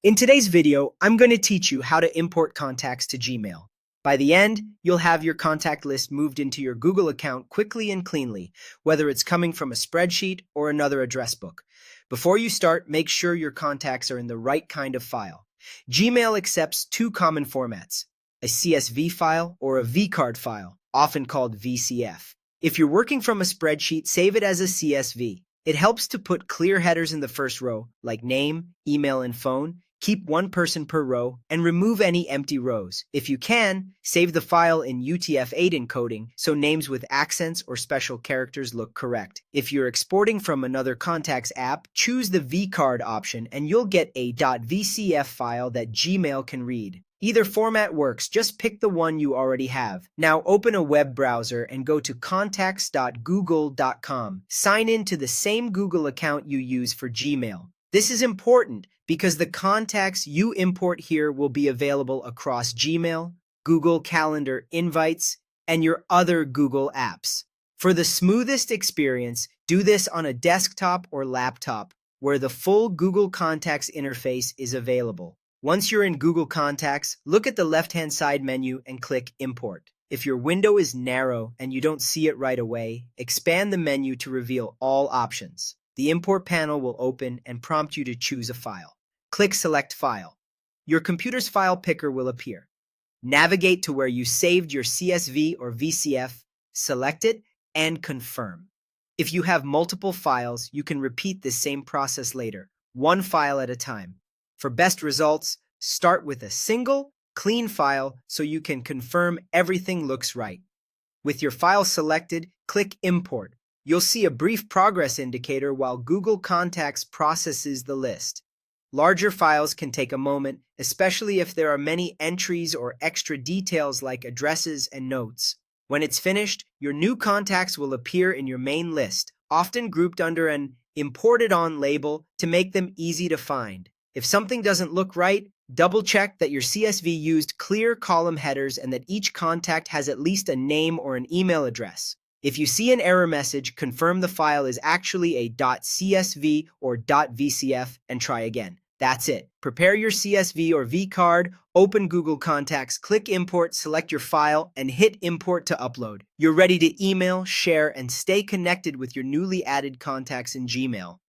In today's video, I'm going to teach you how to import contacts to Gmail. By the end, you'll have your contact list moved into your Google account quickly and cleanly, whether it's coming from a spreadsheet or another address book. Before you start, make sure your contacts are in the right kind of file. Gmail accepts two common formats, a CSV file or a vCard file, often called VCF. If you're working from a spreadsheet, save it as a CSV. It helps to put clear headers in the first row, like name, email, and phone. Keep one person per row, and remove any empty rows. If you can, save the file in UTF-8 encoding so names with accents or special characters look correct. If you're exporting from another contacts app, choose the vCard option and you'll get a .vcf file that Gmail can read. Either format works, just pick the one you already have. Now open a web browser and go to contacts.google.com. Sign in to the same Google account you use for Gmail. This is important because the contacts you import here will be available across Gmail, Google Calendar invites, and your other Google apps. For the smoothest experience, do this on a desktop or laptop where the full Google Contacts interface is available. Once you're in Google Contacts, look at the left-hand side menu and click Import. If your window is narrow and you don't see it right away, expand the menu to reveal all options. The import panel will open and prompt you to choose a file. Click Select File. Your computer's file picker will appear. Navigate to where you saved your CSV or VCF, select it, and confirm. If you have multiple files, you can repeat this same process later, one file at a time. For best results, start with a single, clean file so you can confirm everything looks right. With your file selected, click Import. You'll see a brief progress indicator while Google Contacts processes the list. Larger files can take a moment, especially if there are many entries or extra details like addresses and notes. When it's finished, your new contacts will appear in your main list, often grouped under an Imported On label to make them easy to find. If something doesn't look right, double-check that your CSV used clear column headers and that each contact has at least a name or an email address. If you see an error message, confirm the file is actually a .csv or .vcf and try again. That's it. Prepare your CSV or vCard, open Google Contacts, click Import, select your file, and hit Import to upload. You're ready to email, share, and stay connected with your newly added contacts in Gmail.